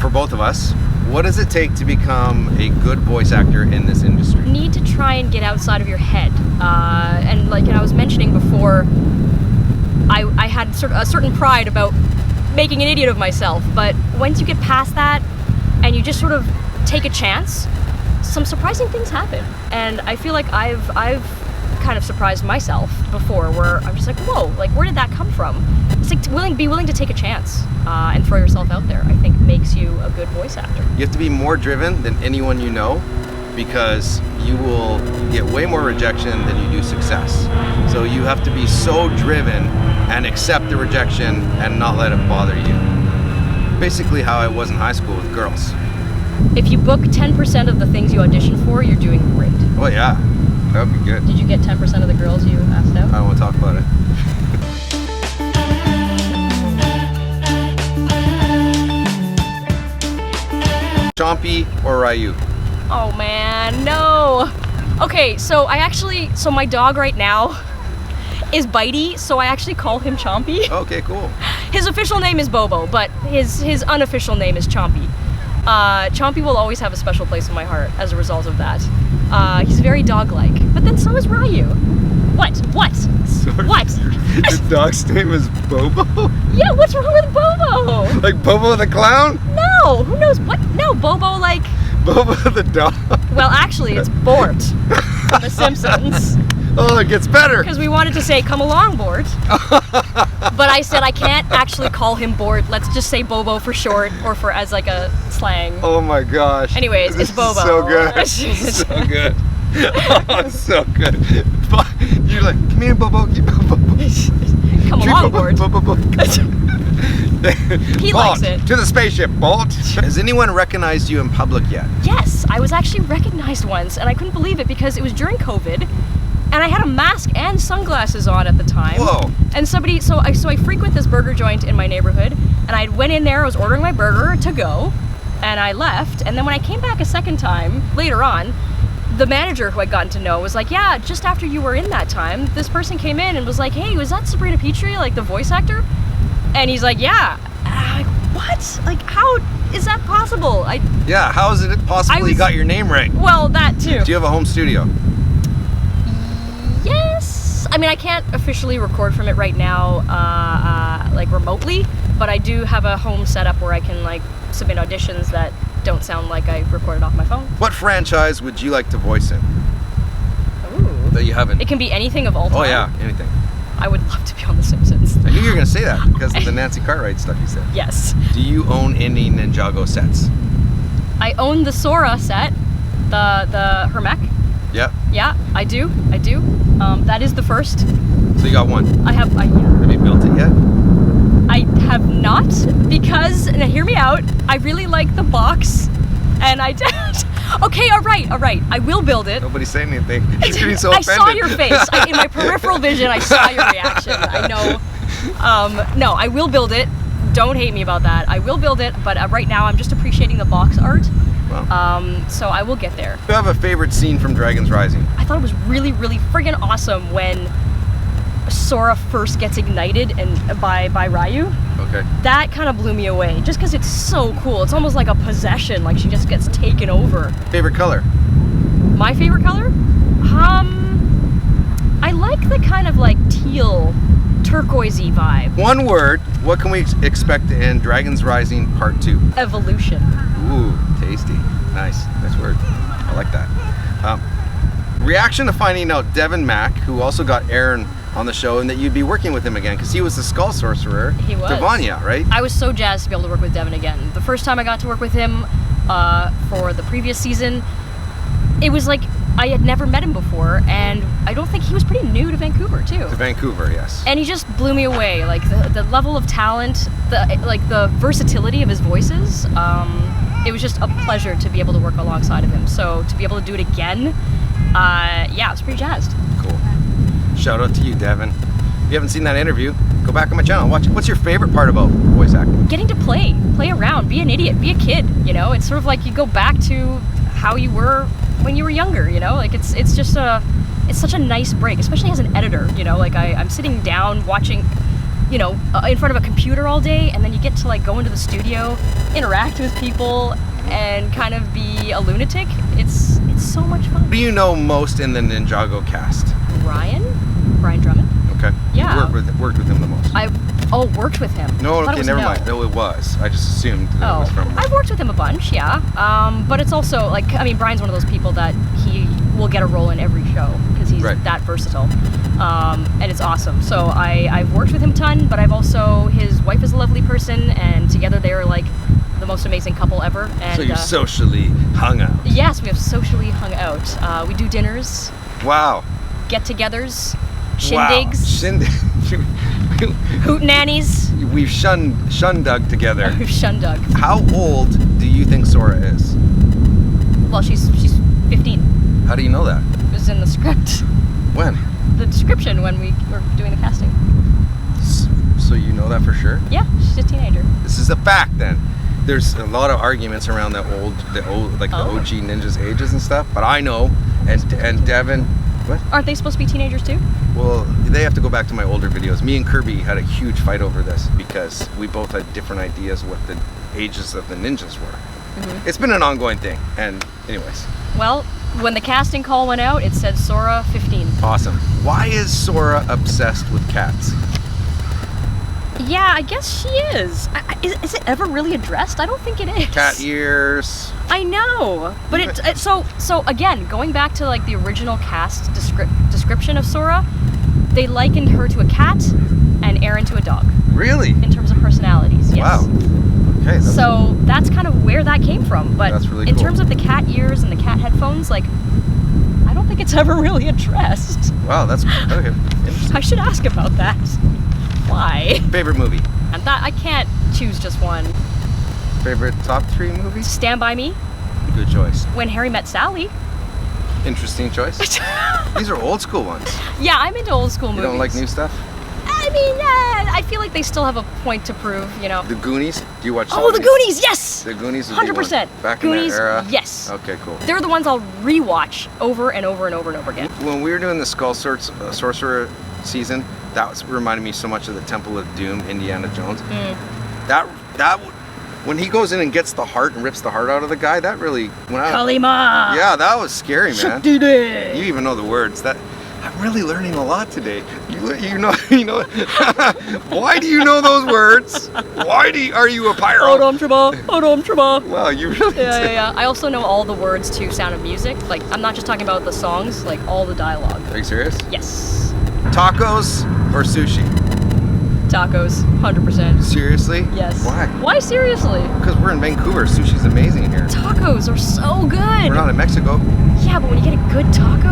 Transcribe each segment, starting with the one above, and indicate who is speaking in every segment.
Speaker 1: for both of us, what does it take to become a good voice actor in this industry?
Speaker 2: You need to try and get outside of your head. And like I was mentioning before, I had a certain pride about making an idiot of myself, but once you get past that and you just sort of take a chance, some surprising things happen. And I feel like I've kind of surprised myself before, where I'm just like, whoa, like where did that come from? It's like be willing to take a chance and throw yourself out there, I think makes you a good voice actor.
Speaker 1: You have to be more driven than anyone you know, because you will get way more rejection than you do success. So you have to be so driven and accept the rejection and not let it bother you. Basically how I was in high school with girls.
Speaker 2: If you book 10% of the things you audition for, you're doing great.
Speaker 1: Oh yeah, that would be good.
Speaker 2: Did you get 10% of the girls you asked out?
Speaker 1: I don't want to talk about it. Chompy or Ryu?
Speaker 2: Oh man, no. Okay, so my dog right now is Bitey, so I actually call him Chompy.
Speaker 1: Okay, cool.
Speaker 2: His official name is Bobo, but his unofficial name is Chompy. Chompy will always have a special place in my heart as a result of that. He's very dog-like, but then so is Ryu. What?
Speaker 1: Sorry,
Speaker 2: What?
Speaker 1: The dog's name is Bobo?
Speaker 2: Yeah, what's wrong with Bobo?
Speaker 1: Like Bobo the clown?
Speaker 2: No, who knows what? No, Bobo like...
Speaker 1: Bobo the dog?
Speaker 2: Well, actually, it's Bort from The Simpsons.
Speaker 1: Oh, it gets better.
Speaker 2: Because we wanted to say, come along, Bort. But I said I can't actually call him Bort. Let's just say Bobo for short, or for as like a slang.
Speaker 1: Oh my gosh.
Speaker 2: Anyways,
Speaker 1: This
Speaker 2: it's Bobo.
Speaker 1: is so good. So good. Oh, it's so good. You're like, come here, Bobo.
Speaker 2: Come along, Bort.
Speaker 1: Bobo.
Speaker 2: He likes it.
Speaker 1: To the spaceship, Bolt. Has anyone recognized you in public yet?
Speaker 2: Yes, I was actually recognized once, and I couldn't believe it because it was during COVID, and I had a mask and sunglasses on at the time.
Speaker 1: Whoa.
Speaker 2: And so I frequent this burger joint in my neighborhood, and I went in there, I was ordering my burger to go, and I left, and then when I came back a second time, later on, the manager who I'd gotten to know was like, yeah, just after you were in that time, this person came in and was like, hey, was that Sabrina Pitre, like the voice actor? And he's like, yeah. And I'm like, what? Like, how is that possible?
Speaker 1: Yeah, how is it possible you got your name right?
Speaker 2: Well, that too.
Speaker 1: Do you have a home studio?
Speaker 2: Yes. I mean, I can't officially record from it right now, like remotely, but I do have a home setup where I can like submit auditions that don't sound like I recorded off my phone.
Speaker 1: What franchise would you like to voice in?
Speaker 2: Ooh.
Speaker 1: That you haven't?
Speaker 2: It can be anything of all time.
Speaker 1: Oh yeah, anything.
Speaker 2: I would love to be on The Simpsons.
Speaker 1: I knew you were going to say that because of the Nancy Cartwright stuff you said.
Speaker 2: Yes.
Speaker 1: Do you own any Ninjago sets?
Speaker 2: I own the Sora set, the her mech.
Speaker 1: Yep.
Speaker 2: Yeah, I do. That is the first.
Speaker 1: So you got one.
Speaker 2: Yeah.
Speaker 1: Have you built it yet?
Speaker 2: I have not, because, now hear me out, I really like the box, and I did. Okay, all right, I will build it.
Speaker 1: Nobody's saying anything. She's getting so
Speaker 2: I
Speaker 1: offended.
Speaker 2: saw your face. In my peripheral vision, I saw your reaction. I know. No, I will build it. Don't hate me about that. I will build it, but right now I'm just appreciating the box art.
Speaker 1: Wow.
Speaker 2: So I will get there.
Speaker 1: Do you have a favorite scene from Dragons Rising?
Speaker 2: I thought it was really, really friggin' awesome when Sora first gets ignited by Ryu.
Speaker 1: Okay.
Speaker 2: That kind of blew me away, just because it's so cool. It's almost like a possession, like she just gets taken over.
Speaker 1: Favorite color?
Speaker 2: My favorite color? I like the kind of like teal, turquoisey vibe.
Speaker 1: One word, what can we expect in Dragons Rising Part 2?
Speaker 2: Evolution.
Speaker 1: Ooh, tasty. Nice word. I like that. Reaction to finding out Devin Mack, who also got Aaron on the show, and that you'd be working with him again, because he was the Skull Sorcerer.
Speaker 2: He was.
Speaker 1: To Vania, right?
Speaker 2: I was so jazzed to be able to work with Devin again. The first time I got to work with him for the previous season, it was like I had never met him before, and I don't think he was pretty new to Vancouver too.
Speaker 1: To Vancouver, yes.
Speaker 2: And he just blew me away. Like the level of talent, the versatility of his voices. It was just a pleasure to be able to work alongside of him. So to be able to do it again, yeah, I was pretty jazzed.
Speaker 1: Cool. Shout out to you, Devin. If you haven't seen that interview, go back on my channel, watch it. What's your favorite part about voice acting?
Speaker 2: Getting to play around, be an idiot, be a kid, you know? It's sort of like you go back to how you were when you were younger, you know? Like it's just it's such a nice break, especially as an editor, you know? Like I'm sitting down watching in front of a computer all day, and then you get to like go into the studio, interact with people, and kind of be a lunatic. It's so much fun.
Speaker 1: Who do you know most in the Ninjago cast?
Speaker 2: Brian Drummond.
Speaker 1: Okay.
Speaker 2: Yeah.
Speaker 1: You worked with him the most.
Speaker 2: Worked with him.
Speaker 1: No, okay, never mind. No, it was. I just assumed that it was from.
Speaker 2: I've worked with him a bunch, yeah. But it's also like, Brian's one of those people that he will get a role in every show because he's that versatile, and it's awesome. So I've worked with him a ton, but his wife is a lovely person, and together they are like the most amazing couple ever. And,
Speaker 1: so you socially hung out?
Speaker 2: Yes, we have socially hung out. We do dinners.
Speaker 1: Wow.
Speaker 2: Get-togethers, shindigs.
Speaker 1: Wow.
Speaker 2: Hootenannies.
Speaker 1: We've shundug together.
Speaker 2: We've shundug.
Speaker 1: How old do you think Sora is?
Speaker 2: Well, she's 15.
Speaker 1: How do you know that?
Speaker 2: It was in the script.
Speaker 1: When?
Speaker 2: The description when we were doing the casting.
Speaker 1: So you know that for sure?
Speaker 2: Yeah, she's a teenager.
Speaker 1: This is a fact then. There's a lot of arguments around the OG ninjas ages and stuff, but I know, and Devin. What?
Speaker 2: Aren't they supposed to be teenagers too?
Speaker 1: Well, they have to go back to my older videos. Me and Kirby had a huge fight over this because we both had different ideas what the ages of the ninjas were. Mm-hmm. It's been an ongoing thing, and anyways.
Speaker 2: Well, when the casting call went out, it said Sora 15.
Speaker 1: Awesome. Why is Sora obsessed with cats?
Speaker 2: Yeah, I guess she is. Is it ever really addressed? I don't think it is.
Speaker 1: Cat ears.
Speaker 2: I know, but so again, going back to like the original cast description of Sora, they likened her to a cat and Aaron to a dog.
Speaker 1: Really?
Speaker 2: In terms of personalities, yes.
Speaker 1: Wow. Okay.
Speaker 2: So that's kind of where that came from. But
Speaker 1: that's really
Speaker 2: in
Speaker 1: cool.
Speaker 2: terms of the cat ears and the cat headphones, like, I don't think it's ever really addressed.
Speaker 1: Wow, that's okay. Interesting.
Speaker 2: I should ask about that. Why?
Speaker 1: Favorite movie?
Speaker 2: And that I can't choose just one.
Speaker 1: Favorite top 3 movies?
Speaker 2: Stand By Me.
Speaker 1: Good choice.
Speaker 2: When Harry Met Sally.
Speaker 1: Interesting choice. These are old school ones.
Speaker 2: Yeah, I'm into old school movies.
Speaker 1: You don't like new stuff?
Speaker 2: I mean, I feel like they still have a point to prove,
Speaker 1: The Goonies? Do you watch
Speaker 2: The Goonies, yes!
Speaker 1: The Goonies?
Speaker 2: 100%.
Speaker 1: Back
Speaker 2: Goonies,
Speaker 1: in that era?
Speaker 2: yes.
Speaker 1: Okay, cool.
Speaker 2: They're the ones I'll rewatch over and over and over and over again.
Speaker 1: When we were doing the Sorcerer season, that reminded me so much of the Temple of Doom, Indiana Jones. When he goes in and gets the heart and rips the heart out of the guy, that really went out.
Speaker 2: Kalima!
Speaker 1: Yeah, that was scary, man.
Speaker 2: Shukdide.
Speaker 1: You even know the words. I'm really learning a lot today. You know. Why do you know those words? Are you a pyro?
Speaker 2: Odom Traba.
Speaker 1: Wow, you really do.
Speaker 2: Yeah. I also know all the words to Sound of Music. Like, I'm not just talking about the songs, like all the dialogue.
Speaker 1: Are you serious?
Speaker 2: Yes.
Speaker 1: Tacos or sushi?
Speaker 2: Tacos, 100%.
Speaker 1: Seriously?
Speaker 2: Yes.
Speaker 1: Why?
Speaker 2: Why seriously?
Speaker 1: Because we're in Vancouver. Sushi's amazing here.
Speaker 2: Tacos are so good.
Speaker 1: We're not in Mexico.
Speaker 2: Yeah, but when you get a good taco,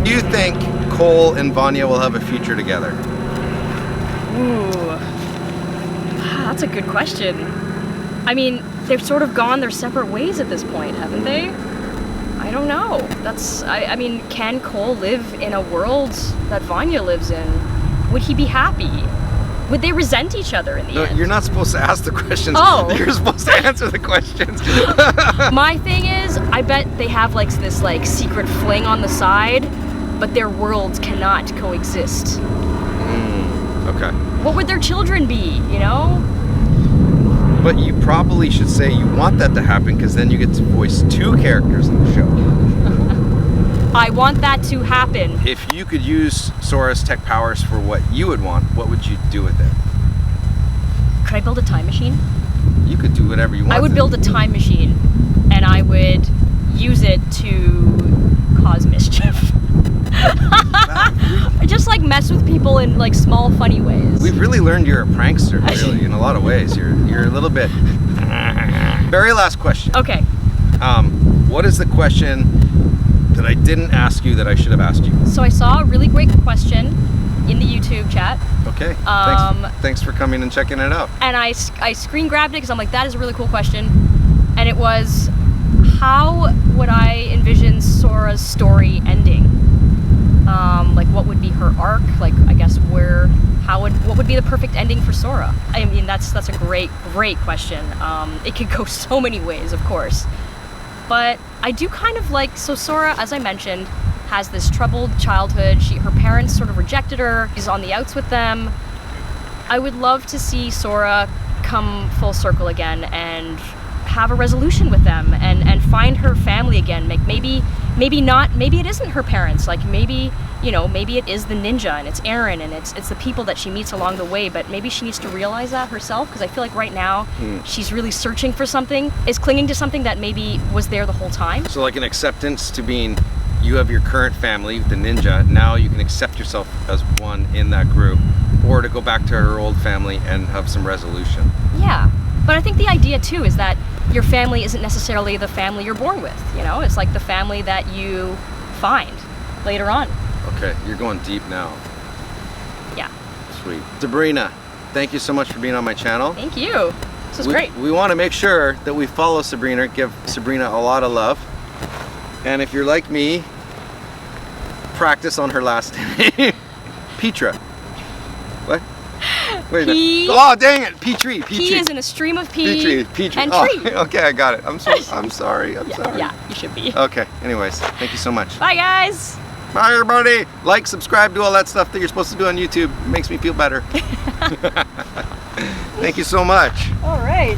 Speaker 1: Do you think Cole and Vania will have a future together?
Speaker 2: Ooh, that's a good question. I mean, they've sort of gone their separate ways at this point, haven't they? I don't know. I mean, can Cole live in a world that Vania lives in? Would he be happy? Would they resent each other in the end?
Speaker 1: You're not supposed to ask the questions.
Speaker 2: Oh.
Speaker 1: You're supposed to answer the questions.
Speaker 2: My thing is, I bet they have like this like secret fling on the side, but their worlds cannot coexist.
Speaker 1: Okay.
Speaker 2: What would their children be,
Speaker 1: But you probably should say you want that to happen because then you get to voice 2 characters in the show.
Speaker 2: I want that to happen.
Speaker 1: If you could use Sora's tech powers for what you would want, what would you do with it?
Speaker 2: Could I build a time machine?
Speaker 1: You could do whatever you want.
Speaker 2: I would build a time machine, and I would use it to cause mischief. Just like mess with people in like small funny ways.
Speaker 1: We've really learned you're a prankster, really, in a lot of ways. You're a little bit. Very last question.
Speaker 2: Okay.
Speaker 1: What is the question that I didn't ask you that I should have asked you?
Speaker 2: So I saw a really great question in the YouTube chat.
Speaker 1: Okay. Thanks for coming and checking it out.
Speaker 2: And I screen grabbed it because I'm like, that is a really cool question. And it was, how would I envision Sora's story ending? Like, what would be her arc? Like, I guess what would be the perfect ending for Sora? I mean, that's a great question. It could go so many ways, of course. But I do kind of like, so Sora, as I mentioned, has this troubled childhood. Her parents sort of rejected her. She's on the outs with them. I would love to see Sora come full circle again and have a resolution with them and find her family again. Like maybe it isn't her parents. Like maybe, you know, maybe it is the ninja and it's Aaron and it's the people that she meets along the way, but maybe she needs to realize that herself, because I feel like right now she's really searching for something, is clinging to something that maybe was there the whole time.
Speaker 1: So like an acceptance to being, you have your current family, the ninja, now you can accept yourself as one in that group, or to go back to her old family and have some resolution.
Speaker 2: Yeah, but I think the idea too is that your family isn't necessarily the family you're born with, you know? It's like the family that you find later on.
Speaker 1: Okay, you're going deep now.
Speaker 2: Yeah.
Speaker 1: Sweet. Sabrina, thank you so much for being on my channel.
Speaker 2: Thank you. This was great.
Speaker 1: We want to make sure that we follow Sabrina, give Sabrina a lot of love. And if you're like me, practice on her last name. Pitre. What? Wait a minute. Oh, dang it. Pitre.
Speaker 2: P is in a stream of P
Speaker 1: Pitre.
Speaker 2: and
Speaker 1: oh,
Speaker 2: tree.
Speaker 1: Okay, I got it. I'm sorry. I'm sorry.
Speaker 2: Yeah, you should be.
Speaker 1: Okay, anyways, thank you so much.
Speaker 2: Bye, guys.
Speaker 1: Bye, everybody. Like, subscribe, do all that stuff that you're supposed to do on YouTube. It makes me feel better. Thank you so much.
Speaker 2: All right.